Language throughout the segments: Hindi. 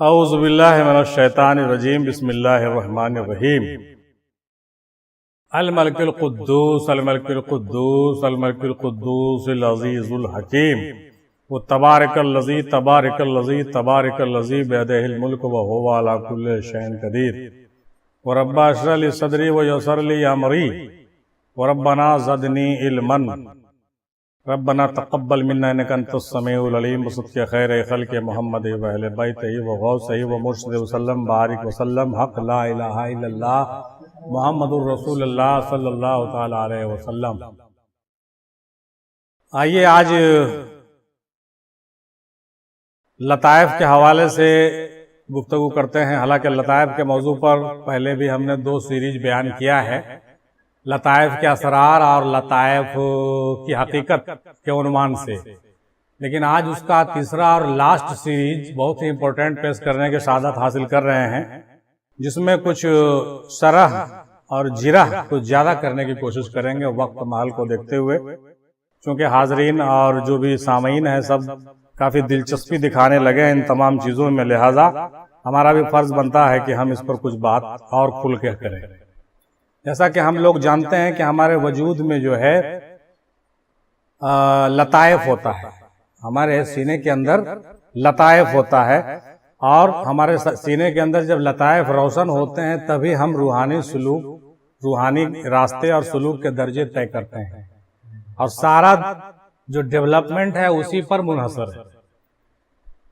औज़ुबिल्लाहि मिनश्शैतानिर्रजीम बिस्मिल्लाहिर्रहमानिर्रहीम। अल मलिकुल कुद्दूस अल मलिकुल कुद्दूस अल मलिकुल कुद्दूस अल अज़ीज़ुल हकीम व तबारकल्लज़ी तबारकल्लज़ी तबारकल्लज़ी बियदिहिल मुल्क व हुवा अला कुल्लि शैइन क़दीर व रब्बना इश्रह ली सदरी व यस्सिर ली अमरी व रब्बना ज़िदनी इल्मन रब्बना तक़ब्बल मिन्ना इन्नका अंतस समीउल अलीम बसद्क़े खैर खल्क़ मोहम्मद व अहले बैतिही व गौसिही व मुर्शिद वसल्लम बारिक वसल्लम हक़ ला इलाहा इल्लल्लाह मुहम्मदुर रसूलुल्लाह सल्लल्लाहु तआला अलैहि वसल्लम। आइए आज लताइफ के हवाले से गुफ्तगू करते हैं। हालांकि लताइफ के मौजू पर पहले भी हमने 2 सीरीज बयान किया है, लताइफ के असरार और लताइफ की हकीकत के उन्वान से, लेकिन आज उसका तीसरा और लास्ट सीरीज बहुत ही इम्पोर्टेंट पेश करने के सादत हासिल कर रहे हैं, जिसमें कुछ शरह और जिरह कुछ ज्यादा करने की कोशिश करेंगे वक्त माहौल को देखते हुए, क्योंकि हाजरीन और जो भी सामीन है सब काफी दिलचस्पी दिखाने लगे हैं इन तमाम चीजों में, लिहाजा हमारा भी फर्ज बनता है कि हम इस पर कुछ बात और खुल के करें। जैसा कि हम लोग जानते हैं कि हमारे वजूद में जो है लताइफ होता है, हमारे सीने के अंदर लताइफ होता है, और हमारे सीने के अंदर जब लताइफ रोशन होते हैं तभी हम रूहानी सुलूक, रूहानी रास्ते और सुलूक के दर्जे तय करते हैं, और सारा जो डेवलपमेंट है उसी पर मुनहसर है।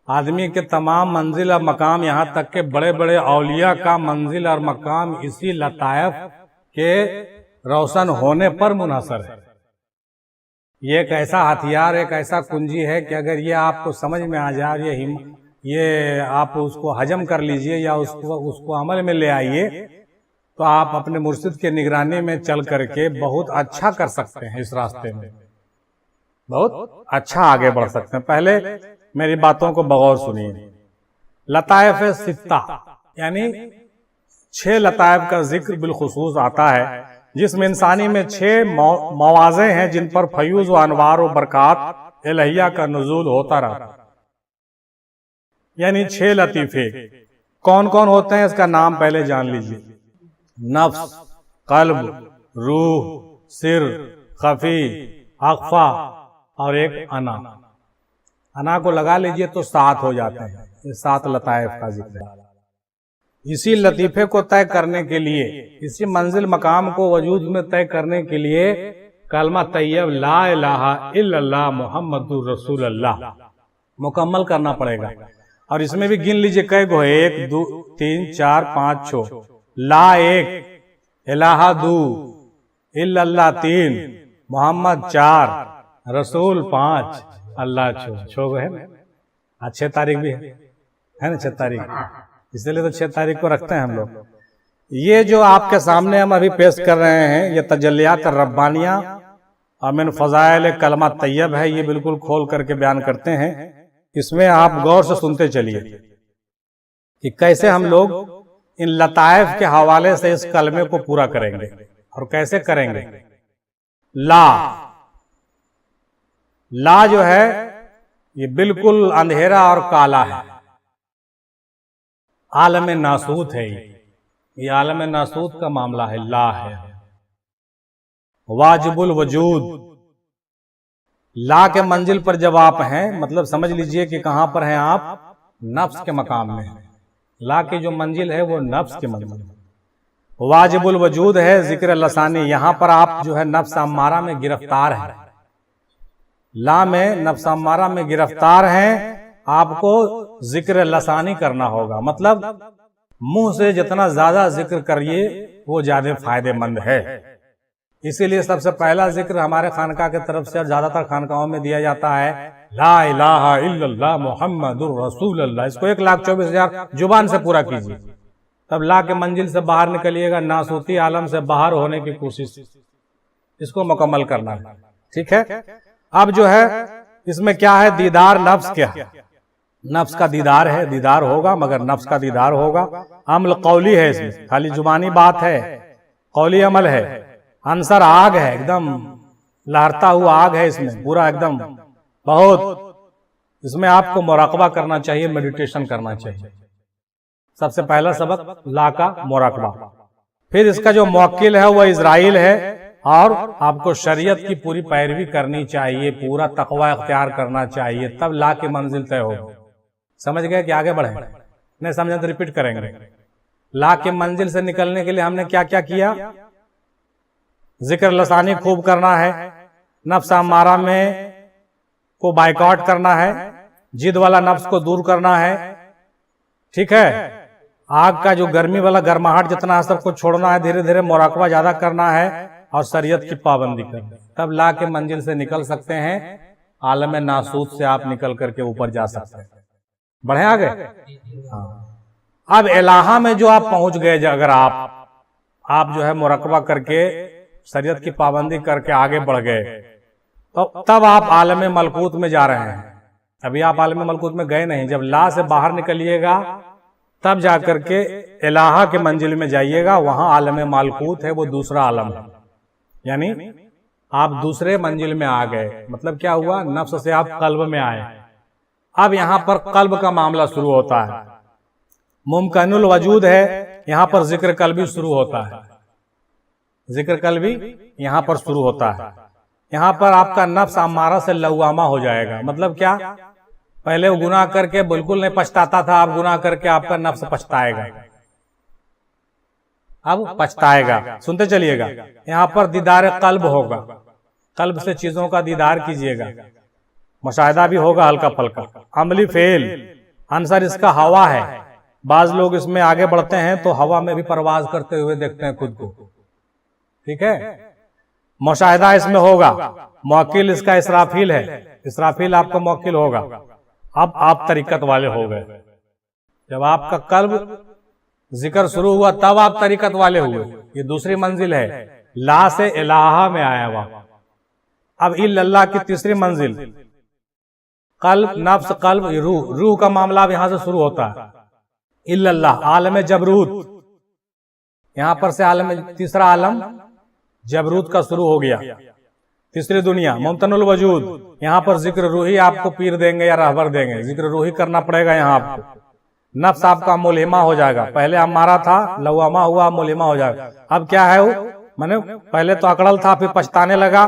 आदमी के तमाम मंजिल और मकाम, यहाँ तक के बड़े बड़े औलिया का मंजिल और मकाम इसी लताइफ के रोशन होने पर मुनहसर है। ये एक ऐसा हथियार, एक ऐसा कुंजी है कि अगर ये आपको समझ में आ जाए, ये आप उसको हजम कर लीजिए या उसको अमल में ले आइए, तो आप अपने मुर्शिद के निगरानी में चल करके बहुत अच्छा कर सकते हैं, इस रास्ते में बहुत अच्छा आगे बढ़ सकते हैं। पहले मेरी बातों को बगौर सुनिए। लताइफ सित्ता यानी 6 लताइफ का जिक्र बिलखुसूस आता है, जिसमें इंसानी में 6 मवाज़े हैं जिन पर फयूज व अनवार व बरकात इलाहिया का नुज़ूल होता रहा, यानी 6 लतीफे। कौन कौन होते हैं इसका नाम पहले जान लीजिए। नफ्स, कल्ब, रूह, सिर, खफी, अख्फा और एक अना। अना को लगा लीजिए तो 7 हो जाते हैं। ये 7 लताइफ का जिक्र है। इसी लतीफे को तय करने के लिए, इसी मंजिल मकाम को वजूद में तय करने के लिए कलमा तैयब ला इलाहा इल्लल्लाह मुहम्मदुर रसूलुल्लाह मुकम्मल करना पड़ेगा। और इसमें भी गिन लीजिए कै गो है, 1 2 3 4 5 6। ला 1, इलाहा 2, इल्लल्लाह 3, मोहम्मद 4, रसूल 5, अल्लाह 6 है ना। आज 6 तारीख भी है ना, 6 तारीख, इसलिए तो 6 तारीख को रखते हैं हम लोग। ये जो आपके सामने हम अभी पेश कर रहे हैं, ये तजल्लियात रब्बानिया और मिन फज़ाइल कलमा तैयब है, ये बिल्कुल खोल करके बयान करते हैं। इसमें आप गौर से सुनते चलिए कि कैसे हम लोग इन लताइफ के हवाले से इस कलमे को पूरा करेंगे और कैसे करेंगे। ला जो है ये बिल्कुल अंधेरा और काला है, आलम नासूत है। ये आलम नासूत का मामला है। ला है वाजिबुल वजूद। ला के मंजिल पर जब आप हैं, मतलब समझ लीजिए कि कहां पर हैं आप, नफ्स के मकाम में। ला की जो मंजिल है वो नफ्स के मंजिल है। वाजिबुल वजूद है जिक्र लसानी, यहां पर आप जो है नफ्स अम्मारा में गिरफ्तार है। ला में नफ्स अम्मारा में गिरफ्तार हैं, आपको जिक्र लसानी करना होगा, मतलब मुंह से जितना ज्यादा जिक्र करिए वो ज्यादा फायदेमंद है। इसीलिए सबसे पहला जिक्र हमारे खानका की तरफ से और ज्यादातर खानकाओं में दिया जाता है, ला इलाहा इल्लल्लाह मुहम्मदुर रसूलुल्लाह। इसको 1,24,000 जुबान से पूरा कीजिए, तब ला के मंजिल से बाहर निकलिएगा, नासूती आलम से बाहर होने की कोशिश, इसको मुकम्मल करना है। ठीक है। अब जो है इसमें क्या है, दीदार नफ्स। क्या नफ्स का दीदार है, दीदार होगा, मगर नफ्स का दीदार होगा। अमल कौली है, इसमें खाली जुबानी बात है, कौली अमल है। अंसर आग है, एकदम लहरता हुआ आग है इसमें, पूरा एकदम बहुत। इसमें आपको मुराकबा करना चाहिए, मेडिटेशन करना चाहिए। सबसे पहला सबक ला का मुराकबा। फिर इसका जो मुवक्किल है वह इजराइल है, और आपको शरीयत की पूरी पैरवी करनी चाहिए, पूरा तकवा इख्तियार करना चाहिए, तब ला की मंजिल तय होगी। समझ गए कि आगे बढ़े? नहीं समझे तो रिपीट करेंगे। ला की मंजिल से निकलने के लिए हमने क्या क्या किया? जिक्र लसानी खूब करना है, नफ्स अम्मारा में को बाइकआउट करना है, जिद वाला नफ्स को दूर करना है, ठीक है। आग का जो गर्मी वाला गर्माहट जितना है सबको छोड़ना है, धीरे धीरे मुराकबा ज्यादा करना है, और शरीयत की पाबंदी करनी है, तब ला के मंजिल से निकल सकते हैं। आलम नासूत से आप निकल करके ऊपर जा सकते हैं। बढ़े आगे। हाँ। अब इलाहा में जो आप पहुंच गए, अगर आप जो है मुराकबा करके शरीयत की पाबंदी करके आगे बढ़ गए, तो तब आप आलम मलकूत में जा रहे हैं। अभी आप आलम मलकूत में गए नहीं, जब ला से बाहर निकलिएगा तब जाकर के इलाहा के मंजिल में जाइएगा। वहां आलम मलकूत है, वो दूसरा आलम है, यानी आप दूसरे मंजिल में आ गए। मतलब क्या हुआ? नफ्स से आप कल्ब में आए। अब यहां पर कल्ब का मामला शुरू होता है, मुमकिनुल वजूद है, यहां पर जिक्र कल्बी शुरू होता है। जिक्र कल्बी यहां पर शुरू होता है। यहां पर आपका नफ्स अम्मारा से लवामा हो जाएगा। मतलब क्या? पहले वो गुनाह करके बिल्कुल नहीं पछताता था, अब गुनाह करके आपका नफ्स पछताएगा। अब पछताएगा। सुनते चलिएगा, यहां पर दीदार कल्ब होगा, कल्ब से चीजों का दीदार कीजिएगा, मुशाहिदा भी होगा हल्का फल्का। अमली फेल आंसर इसका हवा है। बाज लोग इसमें आगे बढ़ते हैं तो हवा में भी परवाज करते हुए देखते हैं खुद को, ठीक है। मुशाहिदा इसमें होगा। मुवक्किल इसका इसराफील है, इसराफील आपका मुवक्किल होगा। अब आप तरीकत वाले हो गए। जब आपका कल्ब जिक्र शुरू हुआ तब आप तरीकत वाले हुए। ये दूसरी मंजिल है, ला से इलाहा में आया हुआ। अब इल्लल्लाह की तीसरी मंजिल, कल्ब नफ्स कल्ब रूह, रूह का मामला अब यहां से शुरू होता है। इल्लल्लाह आलम जबरूत, यहां पर से आलम तीसरा आलम जबरूत का शुरू हो गया। तीसरी दुनिया मुमतनुल वजूद, यहां पर जिक्र रूही आपको पीर देंगे या रहबर देंगे, जिक्र रूही करना पड़ेगा। यहां आपको नफ्स आपका मुलहिमा हो जाएगा। पहले अम्मारा था, लवामा हुआ, मुलहिमा हो जाएगा। अब क्या है वो? माने पहले तो अकड़ल था, फिर पछताने लगा,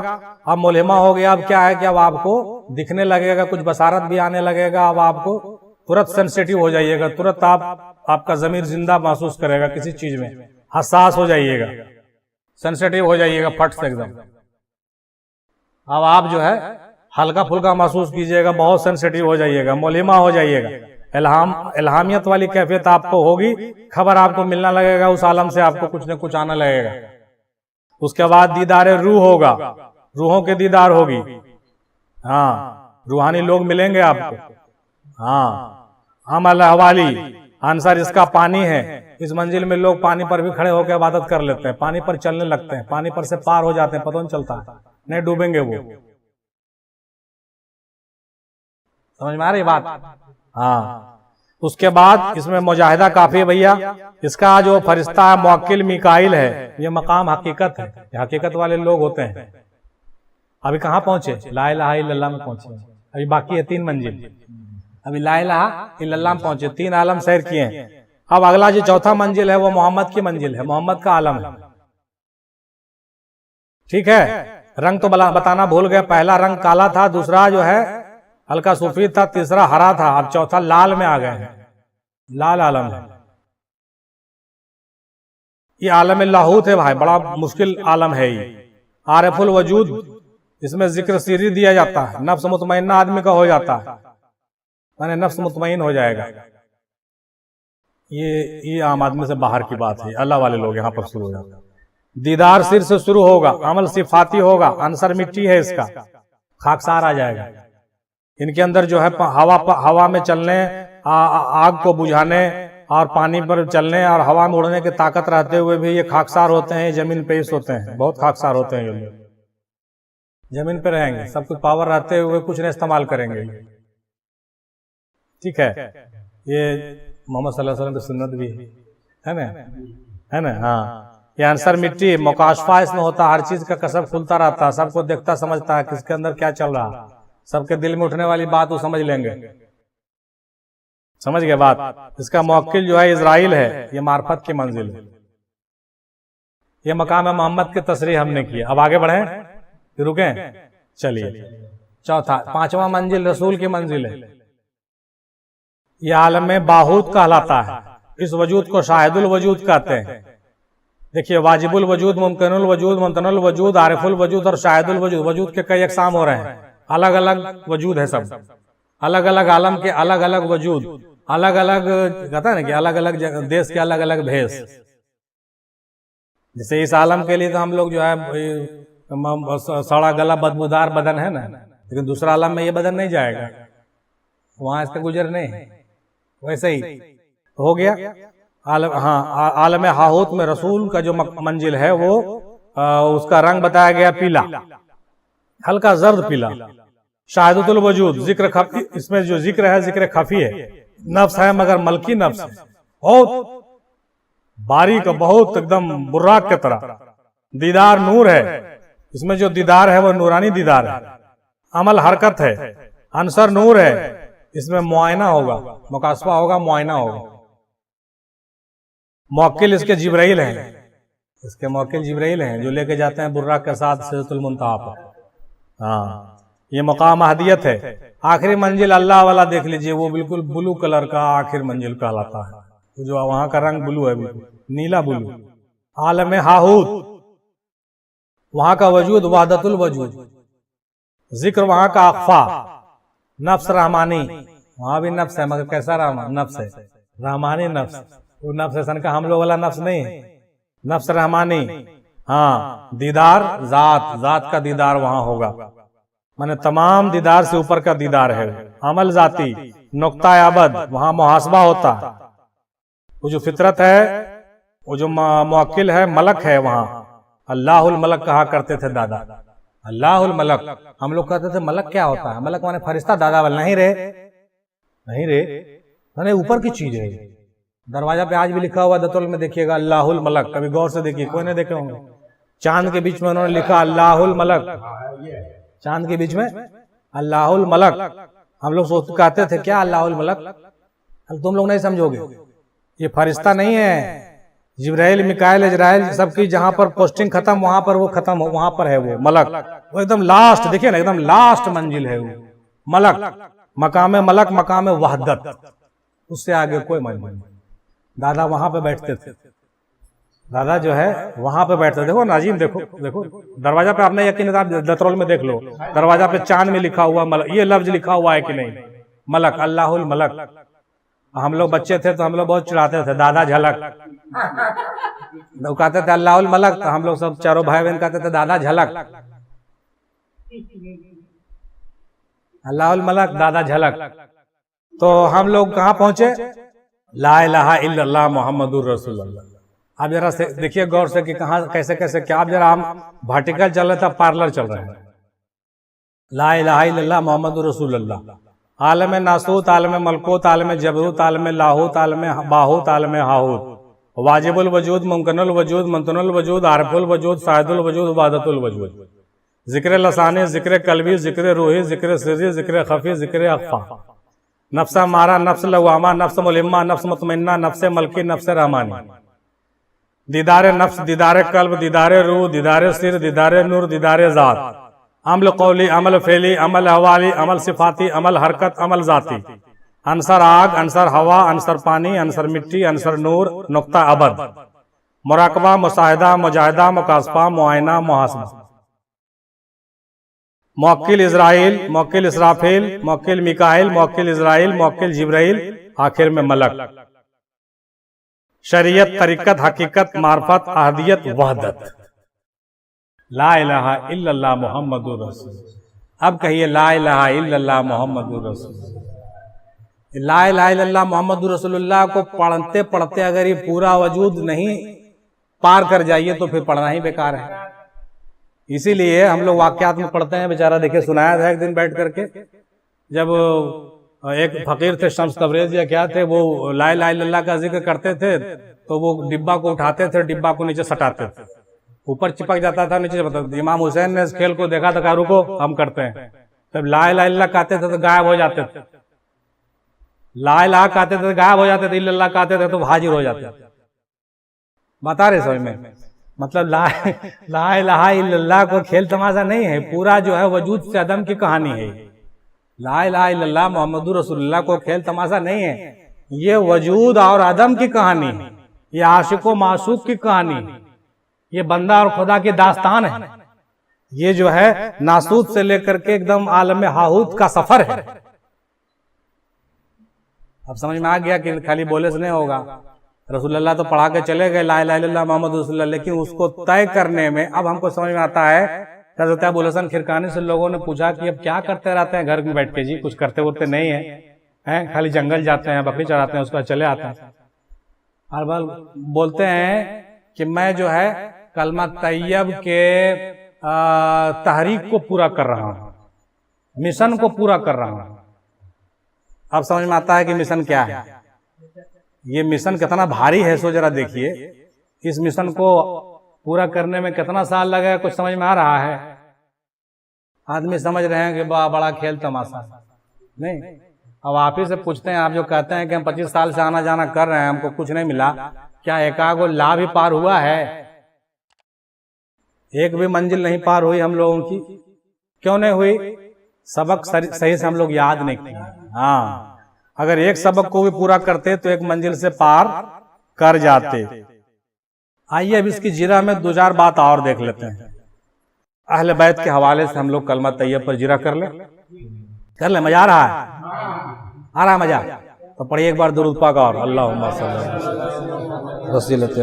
अब मुलहिमा हो गया। अब क्या है कि अब आपको दिखने लगेगा, कुछ बसारत भी आने लगेगा। अब आपको तुरंत सेंसिटिव हो जाइएगा, तुरंत आपका जमीर जिंदा महसूस करेगा, किसी चीज में हसास हो जाइएगा, सेंसिटिव हो जाइएगा फट से एकदम। अब आप जो है हल्का फुल्का महसूस कीजिएगा, बहुत सेंसिटिव हो जाइएगा, मुलहिमा हो जाइएगा। इल्हामियत वाली कैफियत आपको होगी, खबर आपको मिलना लगेगा, उस आलम से आपको कुछ न कुछ आने लगेगा। उसके बाद दीदार रूह होगा, रूहों के दीदार होगी। हाँ, रूहानी लोग मिलेंगे आपको। हाँ, हम अल्लाहवाली आंसर इसका पानी है। इस मंजिल में लोग पानी पर भी खड़े होकर इबादत कर लेते हैं, पानी पर चलने लगते हैं, पानी पर से पार हो जाते हैं, पता नहीं चलता, नहीं डूबेंगे वो। समझ में आ रही बात? हाँ। उसके बाद इसमें मुजाहिदा काफी है भैया। इसका जो फरिश्ता है मुवक्किल मिकाइल है, ये मकाम हकीकत है, ये हकीकत वाले लोग होते हैं। अभी कहाँ पहुंचे? ला इलाहा इल्लल्लाह में पहुंचे। अभी बाकी है 3 मंजिल। अभी ला इलाहा इल्लल्लाह में पहुंचे, 3 आलम सैर किए हैं। अब अगला जो चौथा मंजिल है वो मोहम्मद की मंजिल है, मोहम्मद का आलम है, ठीक है। रंग तो बताना भूल गया, पहला रंग काला था, दूसरा जो है हल्का सफेद था, तीसरा हरा था, अब चौथा लाल में आ गए हैं, लाल आलम है। ये आलम लाहूत है भाई, बड़ा मुश्किल आलम है ये। आरिफुल वजूद, इसमें जिक्र सीरी दिया जाता है, नफ्स मुतमइन्ना आदमी का हो जाता है, माने नफ्स मुतमईन हो जाएगा। ये आम आदमी से बाहर की बात है, अल्लाह वाले लोग यहाँ पर शुरू हो जाते हैं। दीदार सिर से शुरू होगा, अमल सिफाती होगा, आंसर मिट्टी है इसका, खाकसार आ जाएगा। इनके अंदर जो है हवा में चलने, आग को बुझाने और पानी पर चलने और हवा में उड़ने की ताकत रहते हुए भी ये खाकसार होते हैं, जमीन पे पेश होते हैं, बहुत खाकसार होते हैं। ये लोग जमीन पे रहेंगे, सब कुछ पावर रहते हुए कुछ नहीं इस्तेमाल करेंगे, ठीक है। ये मोहम्मद सल्लल्लाहु अलैहि वसल्लम की सुन्नत भी है ना, है ना। हाँ, ये आंसर मिट्टी, मुकाशफा इसमें होता, हर चीज का कसब खुलता रहता है, सबको देखता समझता है किसके अंदर क्या चल रहा है, सबके दिल में उठने वाली बात वो समझ लेंगे। समझ गए बात। इसका मौक्किल जो है इजराइल है, ये मार्फत की मंजिल है। ये मकाम मोहम्मद की तस्रीह हमने की। अब आगे बढ़े कि रुके? चलिए चौथा, पांचवा मंजिल रसूल की मंजिल है। ये आलम में बाहूत कहलाता है। इस वजूद को शाहिदुल वजूद कहते हैं। देखिए, वाजिबुल वजूद, मुमकिनुल वजूद, मुमतनुल वजूद, आरिफुल वजूद और शाहिदुल वजूद। वजूद के कई अक़साम हो रहे हैं, अलग अलग वजूद है सब, अलग अलग आलम के अलग अलग वजूद, अलग अलग कहता है ना कि अलग अलग देश के अलग अलग भेष। जैसे इस आलम के लिए तो हम लोग जो है सड़ा गला बदबूदार बदन है ना, लेकिन दूसरा आलम में ये बदन नहीं जाएगा, वहां इसका गुजर नहीं है। वैसे ही हो गया आलम। हाँ, आलम हाहूत में रसूल का जो मंजिल है वो उसका रंग बताया गया पीला, हल्का जर्द पीला। शाहिदुल वजूद, जिक्र खफी, इसमें जो जिक्र है जिक्र खफी है। नफ्स है मगर मलकी नफ्स है, बहुत बारीक, बहुत एकदम बुर्राक की तरह। दीदार नूर है, इसमें जो दीदार है वो नूरानी दीदार है। अमल हरकत है, अंसर नूर है, इसमें मुआयना होगा, मुकासबा होगा, मुआयना होगा। मौक्किल इसके जिब्राइल हैं, इसके मौक्किल जिब्राइल हैं जो लेके जाते हैं बुर्रा के साथ सिदरतुल मुंतहा पर। हाँ, ये मकाम अहदियत है। आखिरी मंजिल अल्लाह वाला देख लीजिए, वो बिल्कुल ब्लू कलर का आखिर मंजिल कहलाता है, जो वहां का रंग ब्लू है, नीला ब्लू। आलम हाहूत, वहां का वजूद वहदतुल वजूद, जिक्र वहां का अख्फा। नफ्स रहमानी, वहां भी नफ्स है मगर कैसा नफ्स है? रहमानी नफ्स। वो नफ्स हसन का हम लोग वाला नफ्स नहीं है, नफ्स रहमानी। हाँ, दीदार जात, जात का दीदार वहां होगा, माने तमाम दीदार से ऊपर का दीदार है। अमल जाती, नुक्ता अबद, वहां मुहासबा होता। वो जो फितरत है, वो जो मुअक्किल है, मलक है वहां। अल्लाहुल मलक कहा करते थे दादा, अल्लाहुल मलक। हम लोग कहते थे मलक क्या होता है? मलक माने फरिश्ता, दादा वाला नहीं रे, नहीं रे, माने ऊपर की चीज है। दरवाजा पे आज भी लिखा हुआ दतुल में देखिएगा अल्लाहुल मलक, कभी गौर से देखिए, कोई नहीं देखे होंगे। चांद के बीच में उन्होंने लिखा अल्लाहुल मलक, चांद के बीच में अल्लाहुल मलक। हम लोग सोच कहते थे क्या अल्लाहुल मलक? तुम लोग नहीं समझोगे, ये फरिश्ता नहीं है। जिब्राइल, मिकाइल, इजराइल सबकी जहां पर पोस्टिंग खत्म, वहां पर वो खत्म हो, वहां पर है वो मलक। वो एकदम लास्ट, देखिए ना, एकदम लास्ट मंजिल है वो मलक। मकाम मलक, मकाम वहदत, उससे आगे कोई मंजिल नहीं। दादा वहां पे बैठते थे, दादा जो है वहां पे बैठते। देखो नाजीम, देखो देखो दरवाजा पे, आपने यकीन दतरौल में देख लो, दरवाजा पे चांद में लिखा हुआ मलक, ये लफ्ज लिखा हुआ है कि नहीं? मलक, अल्लाहुल मलक। हम लोग बच्चे थे तो हम लोग बहुत चिढ़ाते थे, दादा झलक। वो कहते थे अल्लाहुल मलक, तो हम लोग सब चारों भाई बहन कहते थे दादा झलक, अल्लाहुल मलक, दादा झलक। तो हम लोग कहाँ पहुंचे? ला इलाहा इल्लल्लाह मुहम्मदुर रसूलुल्लाह। आप जरा से देखिए गौर से कि कहाँ कैसे कैसे क्या। आप जरा, हम वर्टिकल चल रहे थे, पार्लर चल रहे हैं। ला इलाहा इल्लल्लाह मुहम्मदुर रसूलुल्लाह। आलम नासूत, आलम मलकूत, आलम जबरूत, आलम लाहूत, आलम बाहूत, आलम हाहूत। वाजिबुल वजूद, मुमकिनुल वजूद, मुमतनुल वजूद, आरिफुल वजूद, शाहिदुल वजूद, वहदतुल वजूद। जिक्र लसानी, जिक्र कल्बी, जिक्र रूही, जिक्र सिर्री, जिक्र खफी, जिक्र अख्फा। नफ्स मारा, नफ्स लवामा, नफ्स मुलिम्मा, नफ्स मुतमइन्ना, नफ्स मलकी, नफ्स रहमानी। दीदार नफ्स, दीदार कल्ब, दीदार रूह, दीदार सिर, दीदार नूर, दीदार जात। अमल कौली, अमल फेली, अमल हवाली, अमल सिफाती, अमल हरकत, अमल जाती। अंसर आग, अंसर हवा, अंसर पानी, अंसर मिट्टी, अंसर नूर, नुक्ता अबद। मुराकबा, मुसाहिदा, मुजाहिदा, मुकासबा, मुआयना, मुहासबा। मौक्किल इजराइल, मौक्किल इसराफिल, मौक्किल मिकाइल, मौक्किल इजराइल, मौक्किल जिब्राइल, आखिर में मलक। शरीयत, तरीकत, हकीकत, मार्फत, अहदियत, वहदत। ला इलाहा इल्लल्लाह मुहम्मदुर रसूल। अब कहिए ला इलाहा इल्लल्लाह मुहम्मदुर रसूल। ला इलाहा इल्लल्लाह मुहम्मदुर रसूलुल्लाह को पढ़ते पढ़ते अगर ये पूरा वजूद नहीं पार कर जाइए तो फिर पढ़ना ही बेकार है। इसीलिए हम लोग वाक्यात में पढ़ते हैं। बेचारा देखिए, सुनाया था एक दिन बैठ करके, जब एक फकीर थे शम्स तबरेज या क्या थे, वो ला इलाहा इल्लल्लाह का जिक्र करते थे तो वो डिब्बा को उठाते थे, डिब्बा को नीचे सटाते थे, ऊपर चिपक जाता था, नीचे बताते। इमाम हुसैन ने इस खेल को देखा तो कहा रुको हम करते हैं। तब ला इलाहा इल्लल्लाह कहते थे तो गायब हो जाते थे। ला इलाहा कहते थे गायब हो जाते थे, इल्लल्लाह कहते थे तो हाजिर हो जाते थे। बता रहे समझ में? मतलब ला इलाहा इल्लल्लाह को खेल तमाशा नहीं है, पूरा जो है वजूद से अदम की कहानी है। ला इलाहा इल्लल्लाह मोहम्मदुर रसूलुल्लाह को खेल तमाशा नहीं है, ये वजूद और अदम की कहानी है, ये आशिक व माशूक की कहानी है, ये बंदा और खुदा की दास्तान है। ये जो है नासूत से लेकर के एकदम आलम हाहूत का सफर है। अब समझ में आ गया कि खाली बोले से नहीं होगा। रसूलुल्लाह तो पढ़ा के चले गए ला इलाहा इल्लल्लाह मोहम्मद रसूलुल्लाह, लेकिन उसको तय करने में अब हमको समझ में आता है। हज़रत अबू हसन खिरकानी से लोगों ने पूछा कि अब क्या करते रहते हैं घर में बैठ के? जी कुछ करते वरते नहीं है, खाली जंगल जाते हैं, बकरी चराते हैं, उसके बाद चले आते हैं। हर बार बोलते हैं कि मैं जो है कलमा तैयब के तहरीक को पूरा कर रहा हूं, मिशन को पूरा कर रहा हूं। अब समझ में आता है कि मिशन क्या है। ये मिशन कितना भारी है, सो जरा देखिए। इस मिशन को पूरा करने में कितना साल लगा, कुछ समझ में आ रहा है? आदमी समझ रहे हैं कि बड़ा खेल तमाशा नहीं। अब आप ही से पूछते हैं, आप जो कहते हैं कि हम 25 साल से आना जाना कर रहे हैं, हमको कुछ नहीं मिला, क्या एकागो लाभ ही पार हुआ है? एक भी मंजिल नहीं पार हुई हम लोगों की। क्यों नहीं हुई? सबक सही से हम लोग याद नहीं किए। हाँ, अगर एक सबक को भी पूरा करते तो एक मंजिल से पार कर जाते। आइए अब इसकी जीरा में 2-4 बात और देख लेते हैं। अहले बैत के हवाले से हम लोग कलमा तैयब पर जीरा कर ले। मजा आ रहा है? आ रहा है मजा? तो पढ़िए एक बार दुरूद पाक और अल्लाहुम्मा सल्ली रसूलत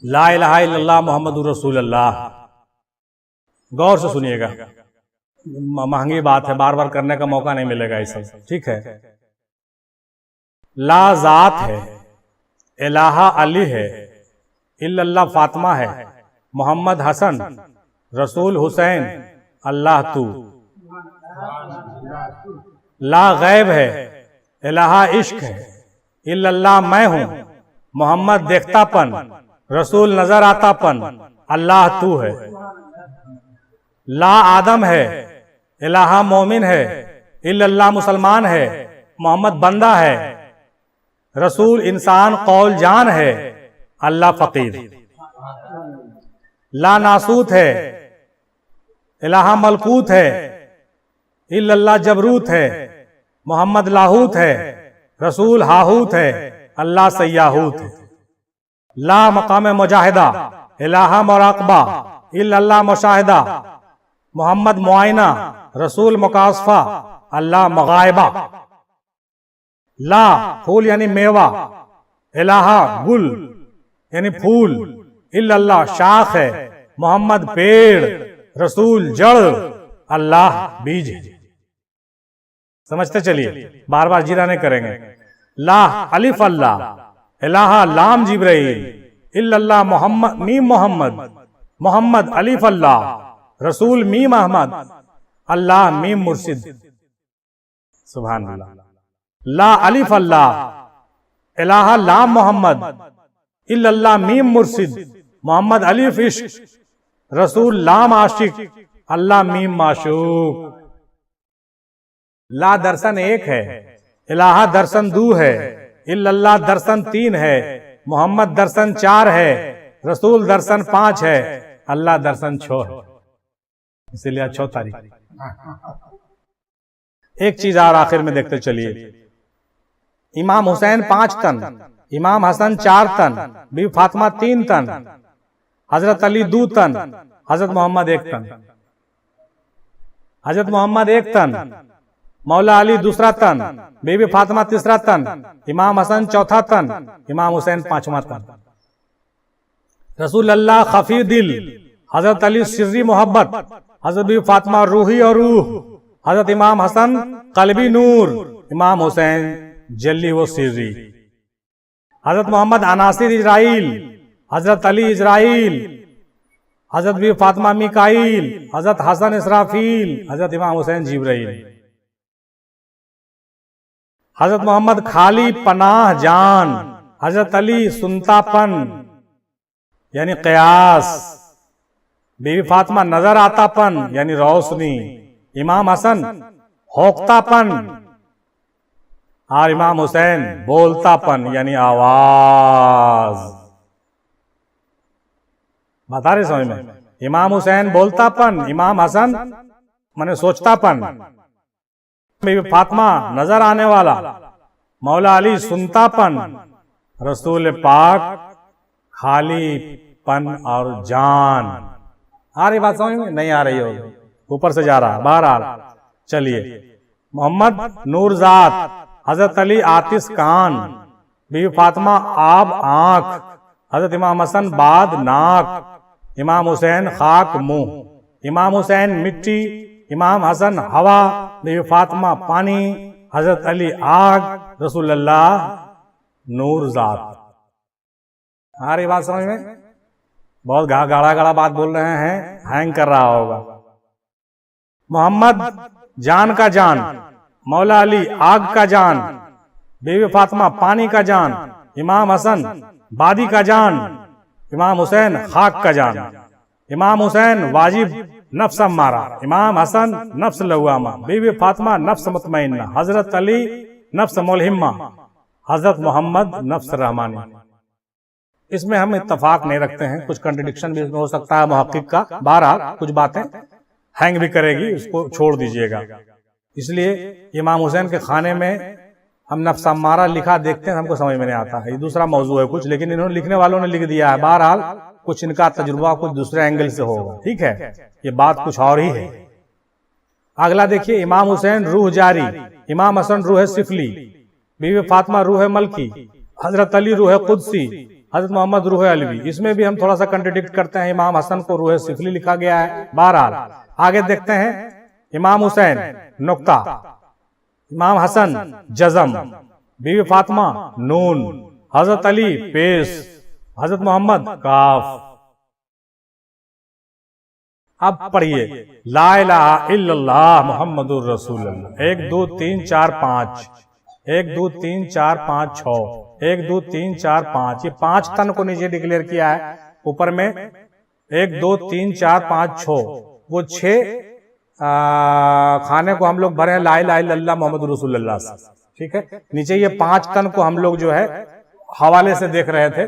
ला इलाहा इल्लल्लाह मोहम्मदुर रसूलुल्लाह। गौर से सुनिएगा, महंगी बात है, बार बार करने का मौका नहीं मिलेगा इस सब, ठीक है? ला जात है, इलाहा अली है, इल्लल्लाह फातिमा है, मोहम्मद हसन, रसूल हुसैन, अल्लाह तू। ला गैब है, इलाहा इश्क है, इल्लल्लाह मैं हूं, मोहम्मद देखतापन, रसूल नजर आतापन, अल्लाह तू है। ला आदम है, इलाहा मोमिन है, इल्लल्लाह मुसलमान है, मोहम्मद बंदा है, रसूल इंसान कौल जान है, अल्लाह फकीर। ला नासूत है, इलाहा मलकूत है, इल्लल्लाह जबरूत है, मोहम्मद लाहूत है, रसूल हाहूत है, अल्लाह सयाहूत है। ला मकाम मुजाहिदा, इलाहा मुराकबा, इल्लल्लाह मुशाहिदा, मोहम्मद मुआयना, रसूल मुकासफा, अल्लाह मगायबा। ला फूल यानी मेवा, इलाहा गुल यानी फूल, इल्लल्लाह शाख है, मोहम्मद पेड़, रसूल जड़, अल्लाह बीज है। समझते चलिए, बार बार जीरा नहीं करेंगे। ला अलिफ अल्लाह, इलाहा लाम जिब्राइल, इल्लल्लाह मोहम्मद मीम मोहम्मद, मोहम्मद अलिफ अल्लाह, रसूल मीम अहमद, अल्लाह मीम मुर्शिद। सुभान अल्लाह। ला अलिफ अल्लाह, इलाहा लाम मोहम्मद, इल्लल्लाह मीम मुर्शिद, मोहम्मद अलिफ इश्क, रसूल लाम आशिक, अल्लाह मीम माशूक। ला दर्शन एक है, इलाहा दर्शन 2 है, इल्लल्लाह दर्शन 3 है, मोहम्मद दर्शन 4 है, रसूल दर्शन 5 है, अल्लाह दर्शन 6 है। इसीलिए 6 तारीख। एक चीज और आखिर में देखते चलिए। इमाम हुसैन 5 तन, इमाम हसन 4 तन, बीबी फातिमा 3 तन, हजरत अली 2 तन, हजरत मोहम्मद 1 तन। हजरत मोहम्मद 1 तन, मौला अली 2रा तन, बीबी फातिमा 3रा तन, इमाम हसन 4था तन, इमाम हुसैन 5वां तन। रसूल अल्लाह खफी दिल, हजरत अली सिर्री मोहब्बत, हजरत बीबी फातिमा रूही और रूह, हजरत इमाम हसन कल्बी नूर, इमाम हुसैन जल्ली व सिर्री। हजरत मोहम्मद अनासिर इजराइल, हजरत अली इजराइल, हजरत बीबी फातिमा मिकाइल, हजरत हसन इसराफील, हजरत इमाम हुसैन जिब्राइल। हजरत मोहम्मद खाली पनाह जान, हजरत अली सुनतापन यानी कयास, बीबी फातिमा नजर आतापन यानी रोशनी, इमाम हसन होकतापन और इमाम हुसैन बोलतापन यानी आवाज। बता रहे समझ में? इमाम हुसैन बोलतापन, इमाम हसन माने सोचतापन, बीबी फातिमा नजर आने वाला, मौला अली सुनतापन, रसूल पाक खालीपन और जान। आ रही बात समझ में? नहीं आ रही हो, ऊपर से जा रहा, बहरहाल चलिए। मोहम्मद नूरजात, हजरत अली आतिश कान, बीबी फातिमा आब आंख, हजरत इमाम हसन बाद नाक, इमाम हुसैन खाक मुंह, इमाम हुसैन मिट्टी, इमाम हसन हवा, बीबी फातिमा पानी, हजरत अली आग, रसूलुल्लाह नूरजात। आ रही बात समझ में? बहुत गाढ़ा गाढ़ा बात बोल रहे हैं, हैंग कर रहा होगा। मोहम्मद जान का जान, मौला अली आग का जान, बीबी फातिमा पानी का जान, इमाम हसन बादी का जान, इमाम हुसैन खाक का जान। इमाम हुसैन वाजिब नफ्स अम्मारा, इमाम हसन नफ्स लवामा, बीबी फातिमा नफ्स मुतमइन्ना, हजरत अली नफ्स मुलहिमा, हजरत मोहम्मद नफ्स रहमानी। इसमें हम इत्तफाक नहीं रखते हैं, कुछ कंट्रडिक्शन भी इसमें हो सकता है मुहक्किक का। बहरहाल कुछ बातें हैंग भी करेगी, उसको छोड़ दीजिएगा। इसलिए इमाम हुसैन के खाने में हम नफ्स अम्मारा लिखा देखते हैं, हमको समझ में नहीं आता है, ये दूसरा मौजू है कुछ, लेकिन इन्होंने लिखने वालों ने लिख दिया है। बहरहाल कुछ इनका तजुर्बा कुछ दूसरे एंगल से होगा, ठीक है, ये बात कुछ और ही है। अगला देखिए, इमाम हुसैन रूह जारी, इमाम हसन रूह सिफली, बीबी फातिमा रूह मलकी, हजरत अली रूह कुदसी, हजरत मोहम्मद रूह अलवी। इसमें भी हम थोड़ा सा कंट्रडिक्ट करते हैं, इमाम हसन को रूह सिफली लिखा गया है। बहरहाल आगे देखते हैं, इमाम हुसैन नुक्ता, इमाम हसन जज़म, बीबी फातिमा नून, हजरत अली पेश, हजरत मोहम्मद काफ। अब पढ़िए, ला इलाहा इल्लल्लाह मुहम्मदुर रसूलुल्लाह। 1 2 3 4 5, 1 2 3 4 5 6, 1 2 3 4 5, ये 5 तन को नीचे डिक्लेयर किया है। ऊपर में 1 2 3 4 5 6, वो 6 खाने को हम लोग भरे हैं ला इलाहा इल्लल्लाह मुहम्मदुर रसूलुल्लाह से, ठीक है। नीचे ये 5 तन को हम लोग जो है हवाले से देख रहे थे।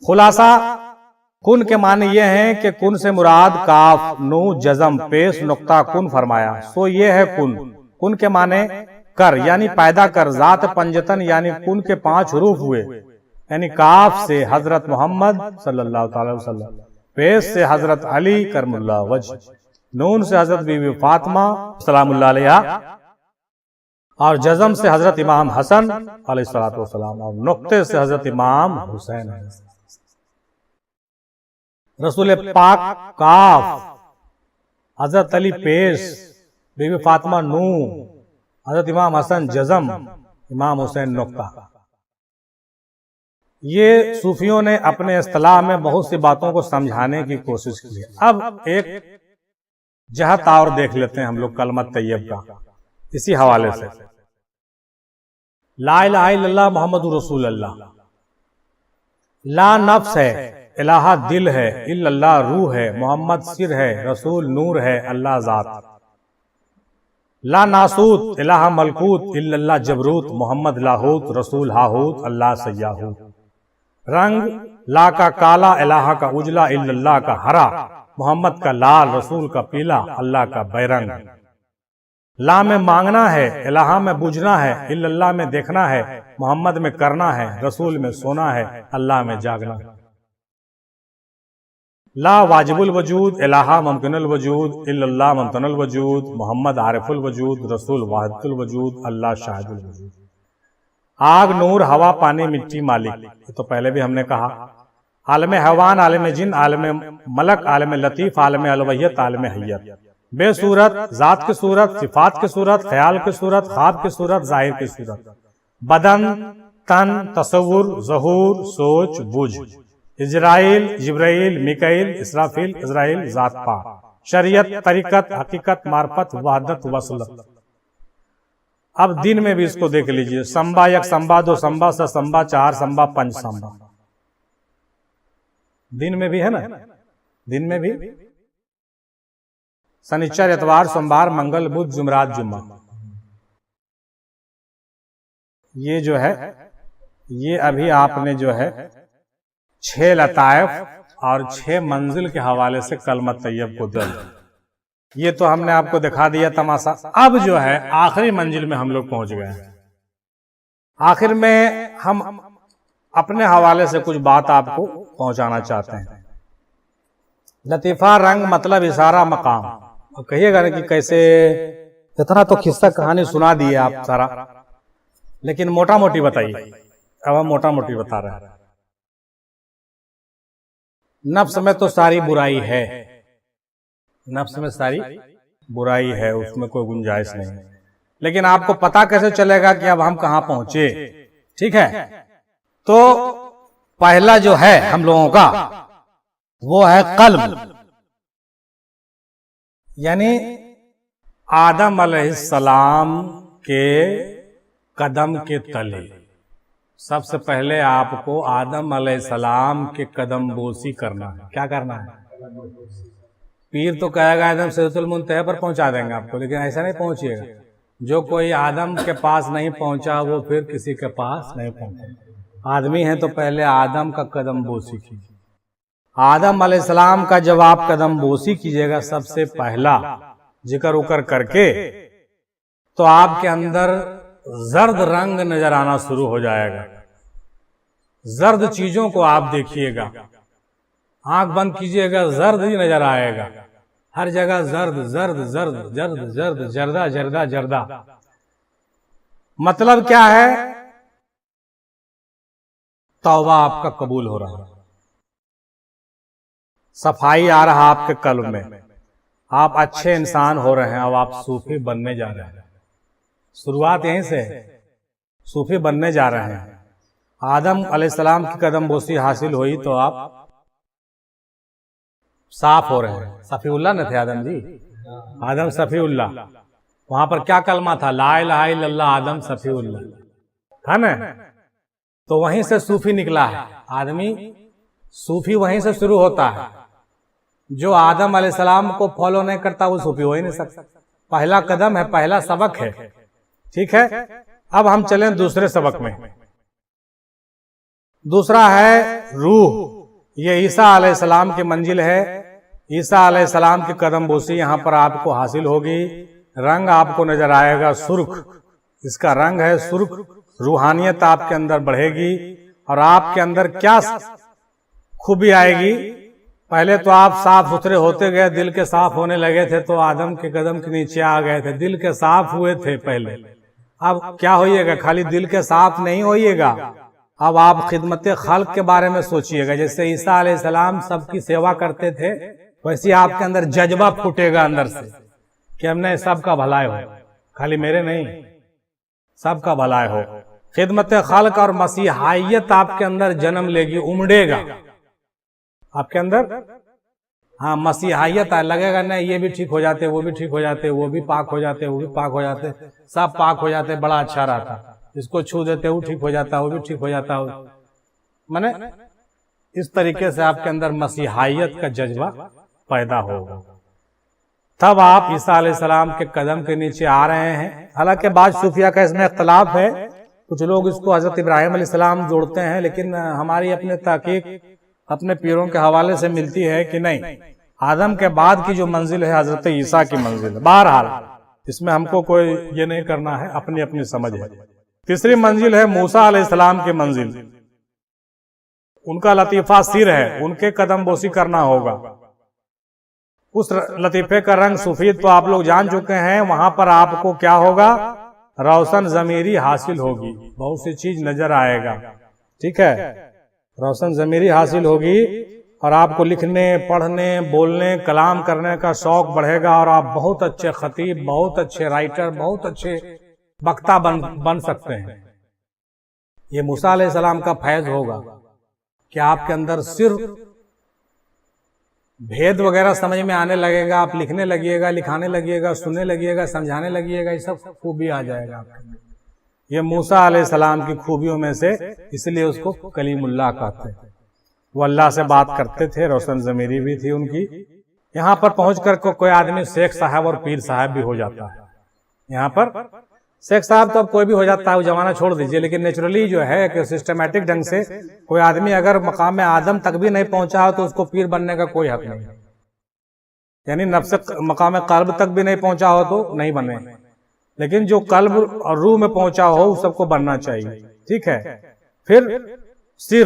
खुलासा, कुन के माने ये हैं कि कुन से मुराद काफ नू जज़म पेश नुक्ता कुन फरमाया, सो ये है कुन। कुन के माने कर यानी पैदा कर, जात पंजतन यानी कुन के 5 हरूफ हुए, यानी काफ से हजरत मोहम्मद सल्लल्लाहु अलैहि वसल्लम, पेश से हजरत अली करमुल्लाह वजह, नून से हजरत बीबी फातिमा सलामुल्लाह अलैहा, और जज़म से हजरत इमाम हसन अलैहिस्सलातु वस्सलाम, और नुक्ते से हजरत इमाम हुसैन। रसूल पाक काफ, हजरत अली पेश, बीबी फातिमा नू, हजरत इमाम हसन जज़म, इमाम हुसैन नुक्ता। ये सूफियों ने अपने इस्तिलाह में बहुत सी बातों को समझाने की कोशिश की। अब एक जहत और देख लेते हैं हम लोग कलमत तैयब का इसी हवाले से। ला इलाहा इल्लल्लाह मुहम्मदुर रसूलुल्लाह, ला नफ्स है, इलाहा दिल है, इल्लल्लाह रूह है, मोहम्मद सिर है, रसूल नूर है, अल्लाह जात। ला नासूत, इलाहा मलकूत, इल्लल्लाह जबरूत, मोहम्मद लाहूत, रसूल हाहूत, अल्लाह सयाहूत। रंग, ला का काला, इलाहा का उजला, इल्लल्लाह का हरा, मोहम्मद का लाल, रसूल का पीला, अल्लाह का बैरंग। ला में मांगना है, इलाहा में बुझना है, इल्लल्लाह में देखना है, मोहम्मद में करना है, रसूल में सोना है, अल्लाह में जागना है। ला वाजिबुल वजूद, इलाहा मुमकिनुल वजूद, इल्लल्लाह मुमतनुल वजूद, मोहम्मद आरिफुल वजूद, रसूल वाहिदुल वजूद, अल्लाह शाहिदुल वजूद। आग, नूर, हवा, पानी, मिट्टी, मालिक, ये तो पहले भी हमने कहा। आलम हैवान, आलम जिन, आलम मलक, आलम लतीफ, आलम अलवहियत, आलम हय्यत। बेसूरत, जात की सूरत, सिफात की सूरत, ख्याल की सूरत, ख्वाब की सूरत, जाहिर की सूरत। बदन, तन, तसव्वुर, ज़हूर, सोच, बुझ। इजराइल, जिब्राइल, मिकाइल, इसराफिल, इजराइल, जात पा। शरीयत, तरीकत, हकीकत, मार्फत, वहदत, वसलत। अब दिन में भी इसको देख लीजिए, संबा, एक संबा, दो संबा, स संबा, चार संबा, पंच संबा। दिन में भी है ना, दिन में भी शनिचर, इतवार, सोमवार, मंगल, बुध, जुमरात, जुम्मा। ये जो है, ये अभी आपने जो है 6 लताइफ और 6 मंजिल के हवाले से कलमत तैयब को दल, ये तो हमने आपको दिखा दिया तमाशा। अब जो है आखिरी मंजिल में हम लोग पहुंच गए हैं। आखिर में हम अपने हवाले से कुछ बात आपको पहुंचाना चाहते हैं। लतीफा, रंग, मतलब, इशारा, मकाम। और कहिएगा ना कि कैसे, इतना तो किस्सा कहानी सुना दी है आप सारा, लेकिन मोटा मोटी बताइए। अब हम मोटा मोटी बता रहे हैं। नफ्स में तो सारी बुराई है, नफ्स में सारी बुराई है, उसमें कोई गुंजाइश नहीं, लेकिन आपको पता कैसे चलेगा कि अब हम कहां पहुंचे? ठीक है, तो पहला जो है हम लोगों का वो है कल्ब, यानी आदम अलैहिस्सलाम के कदम के तले। सबसे पहले आपको आदम अलैहिस्सलाम के कदम बोसी करना है। क्या करना है? पीर तो कहेगा एकदम सिदरतुल मुंतहा पर पहुंचा देंगे आपको, लेकिन ऐसा नहीं पहुंचिएगा। जो कोई आदम के पास नहीं पहुंचा वो फिर किसी के पास नहीं पहुंचा। आदमी है तो पहले आदम का कदम बोसी कीजिए। आदम अलैहिस्सलाम का जब आप कदम बोसी कीजिएगा सबसे पहला जिक्र उकर करके, तो आपके अंदर जर्द रंग नजर आना शुरू हो जाएगा। जर्द चीजों को आप देखिएगा, आंख बंद कीजिएगा, जर्द ही नजर आएगा। हर जगह जर्द जर्द जर्द जर्द जर्द, जर्दा जर्दा जर्दा। मतलब क्या है? तौबा आपका कबूल हो रहा है, सफाई आ रहा आपके कल्ब में, आप अच्छे इंसान हो रहे हैं। अब आप सूफी बनने जा रहे हैं। शुरुआत यहीं से, सूफी बनने जा रहे हैं। आदम अलैहिस्सलाम की कदम बोसी हासिल हुई तो आप साफ हो रहे हैं। सफीउल्लाह न थे आदम जी, आदम सफीउल्लाह। वहां पर क्या कलमा था? ला इलाहा इल्लल्लाह आदम सफीउल्लाह, था ना? तो वहीं से सूफी निकला है। आदमी सूफी वहीं से शुरू होता है। जो आदम अलैहिस्सलाम को फॉलो नहीं करता वो सूफी हो ही नहीं सकता। पहला कदम है, पहला सबक है। ठीक है, अब हम चलें दूसरे सबक में। दूसरा है रूह। ये ईसा अलैहिस्सलाम की मंजिल है। ईसा अलैहिस्सलाम की कदम बोसी यहां पर आपको हासिल होगी। रंग आपको नजर आएगा सुर्ख, इसका रंग है सुर्ख। रूहानियत आपके अंदर बढ़ेगी और आपके अंदर क्या खूबी आएगी? पहले तो आप साफ सुथरे होते गए, दिल के साफ होने लगे थे तो आदम के कदम के नीचे आ गए थे, दिल के साफ हुए थे पहले। अब क्या होइएगा? खाली दिल के साफ नहीं होइएगा, अब आप खिदमत खल्क के बारे में सोचिएगा। जैसे ईसा अलैहिस्सलाम सबकी सेवा करते थे, वैसे आपके अंदर जज्बा फूटेगा अंदर से कि हमने सबका भलाई हो, खाली मेरे नहीं, सबका भलाई हो। खिदमत खल्क और मसीहायत आपके अंदर जन्म लेगी, उमड़ेगा आपके अंदर। हाँ, मसीहायत लगेगा नहीं, ये भी ठीक हो जाते, वो भी ठीक हो जाते, वो भी पाक हो जाते, वो भी पाक हो जाते, सब पाक हो जाते, बड़ा अच्छा रहता। इसको छू देते वो ठीक हो जाता, वो भी ठीक हो जाता। माने इस तरीके से आपके अंदर मसीहायत का जज्बा पैदा होगा। तब आप ईसा अलैहिस्सलाम के कदम के नीचे आ रहे हैं। हालांकि बाद सूफिया का इसमें इख्तलाफ है, कुछ लोग इसको हजरत इब्राहिम अलैहिस्सलाम जोड़ते हैं, लेकिन हमारी अपने तहकीक अपने पीरों के हवाले से मिलती है कि नहीं, आदम के बाद की जो मंजिल है हजरत ईसा की मंजिल है। बहरहाल इसमें हमको कोई ये नहीं करना है, अपनी अपनी समझ है। तीसरी मंजिल है मूसा अलैहिस्सलाम की मंजिल। उनका लतीफा सिर है, उनके कदम बोसी करना होगा। उस लतीफे का रंग सफेद तो आप लोग जान चुके हैं। वहां पर आपको क्या होगा? रोशन जमीरी हासिल होगी, बहुत सी चीज नजर आएगा। ठीक है, रोशन जमीरी हासिल होगी और आपको लिखने, पढ़ने, बोलने, कलाम करने का शौक बढ़ेगा और आप बहुत अच्छे खतीब, बहुत अच्छे राइटर, बहुत अच्छे वक्ता बन सकते हैं। ये मूसा अलैहिस्सलाम का फैज होगा कि आपके अंदर सिर्फ भेद वगैरह समझ में आने लगेगा, आप लिखने लगिएगा, लिखाने लगिएगा, सुनने लगिएगा, समझाने लगिएगा, ये सब खूबी आ जाएगा आपके। ये मूसा अलैहिस्सलाम की खूबियों में से, इसलिए उसको कलीमुल्लाह कहते हैं। वो अल्लाह से बात करते थे, रोशन ज़मीरी भी थी उनकी। यहाँ पर पहुंचकर कोई आदमी शेख साहब और पीर साहब भी हो जाता है। यहाँ पर शेख साहब तो अब कोई भी हो जाता है, वो जमाना छोड़ दीजिए, लेकिन नेचुरली जो है कि सिस्टमैटिक ढंग से कोई आदमी अगर मकाम में आदम तक भी नहीं पहुंचा हो तो उसको पीर बनने का कोई हक नहीं, यानी नफ्स मकाम कल्ब तक भी नहीं पहुंचा हो तो नहीं बने, लेकिन जो कल्ब और रूह में पहुंचा हो उस सबको बनना चाहिए। ठीक है। फिर सिर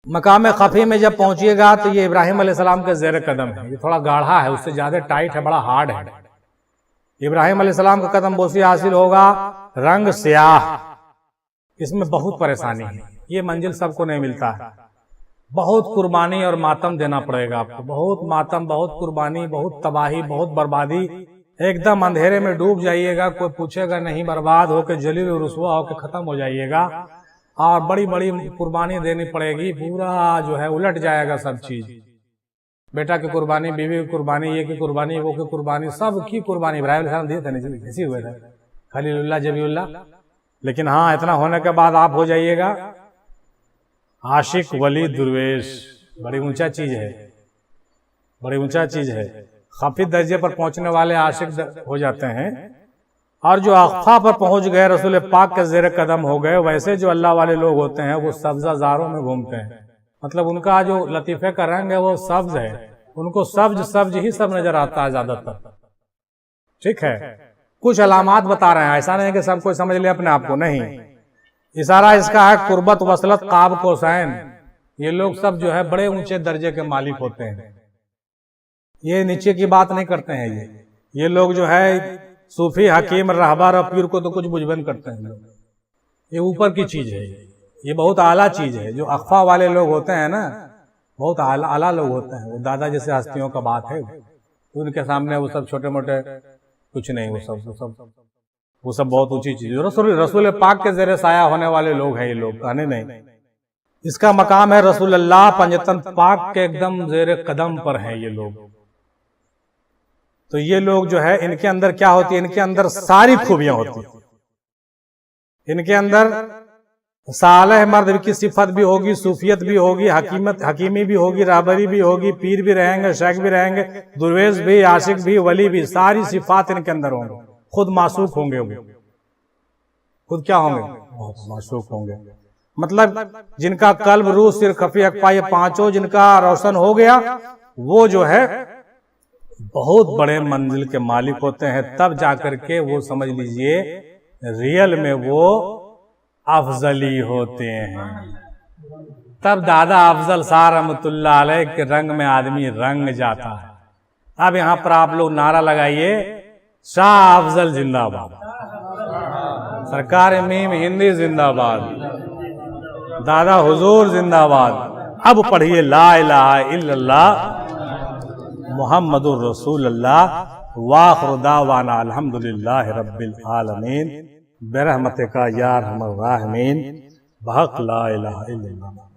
मकाम खफी में जब पहुंचिएगा तो ये इब्राहिम अलैहिस्सलाम के ज़ेर कदम है, ये थोड़ा गाढ़ा है, उससे ज्यादा टाइट है, बड़ा हार्ड है। इब्राहिम अलैहिस्सलाम का कदम बोसी हासिल होगा, रंग स्याह, इसमें बहुत परेशानी है, ये मंजिल सबको नहीं मिलता है, बहुत कुर्बानी और मातम देना पड़ेगा आपको, बहुत मातम, बहुत कुर्बानी, बहुत तबाही, बहुत बर्बादी, एकदम अंधेरे में डूब जाइएगा, कोई पूछेगा नहीं, बर्बाद होकर जलील रुसवा होकर खत्म हो जाइएगा, और बड़ी बड़ी कुर्बानी देनी पड़ेगी, पूरा जो है उलट जाएगा सब चीज, बेटा की कुर्बानी, बीवी की कुर्बानी, ये की कुर्बानी, वो की कुर्बानी, सब की कुर्बानी इब्राहिम अलैहिस्सलाम दिए थे नहीं, ऐसे हुए थे, खलीलुल्लाह जबीउल्लाह। लेकिन हाँ, इतना होने के बाद आप हो जाइएगा आशिक वली दुर्वेश, बड़ी ऊंचा चीज है, बड़ी ऊंचा चीज है। खफी दर्जे पर पहुंचने वाले आशिक हो जाते हैं, और जो अख्फा पर पहुंच गए, रसूल पाक के ज़ेर कदम हो गए, वैसे जो अल्लाह वाले लोग होते हैं वो सब्ज़ाज़ारों में घूमते हैं, मतलब उनका जो लतीफे का रंग है वो सब्ज है, उनको सब्ज सब्ज ही सब नजर आता है ज्यादातर। ठीक है। कुछ अलामात बता रहे हैं, ऐसा नहीं कि सब कोई समझ ले अपने आप को, नहीं, इशारा इसका है कुर्बत वसलत काब कोसैन, ये लोग सब जो है बड़े ऊंचे दर्जे के मालिक होते हैं, ये नीचे की बात नहीं करते हैं, ये लोग जो है सूफी हकीम रहबर और पीर को तो कुछ बुझबन करते हैं लोग, ये ऊपर की चीज है, ये बहुत आला चीज है। जो अख्फा वाले लोग होते हैं ना, बहुत आला लोग होते हैं, वो दादा जैसे हस्तियों का बात है, उनके सामने वो सब छोटे मोटे कुछ नहीं, वो सब बहुत ऊंची चीज। रसूल पाक के ज़ेरे साया होने वाले लोग हैं ये लोग, कहने नहीं, इसका मकाम है रसूलुल्लाह पंजतन पाक के एकदम ज़ेरे कदम पर हैं ये लोग। तो ये लोग जो है, इनके अंदर क्या होती है, इनके अंदर सारी खूबियां होती है, इनके अंदर सालेह मर्द की सिफत भी होगी, सूफियत भी होगी, हकीमी भी होगी, रहबरी भी होगी, पीर भी रहेंगे, शेख भी रहेंगे, दुर्वेश भी, आशिक भी, वली भी, सारी सिफात इनके अंदर होंगे, खुद मासूक होंगे, वो खुद क्या होंगे, मासूक होंगे, मतलब जिनका कल्ब, रूह, सिर, खफी, अक्फा, ये पांचों जिनका रोशन हो गया, वो जो है बहुत बड़े मंजिल के मालिक होते हैं। तब जाकर के वो समझ लीजिए रियल में वो अफजली होते हैं। तब दादा अफजल शाह रहमतुल्लाह अलैह के रंग में आदमी रंग जाता है। अब यहां पर आप लोग नारा लगाइए, शाह अफजल जिंदाबाद, सरकार मीम हिंदी जिंदाबाद, दादा हुजूर जिंदाबाद। अब पढ़िए ला इलाहा इल्लल्लाह मुहम्मदुर रसूलुल्लाह वाखिरु दावाना अल्हम्दुलिल्लाहि रब्बिल आलमीन बिरहमतिका या अरहमर राहिमीन बहक ला इलाहा इल्लल्लाह।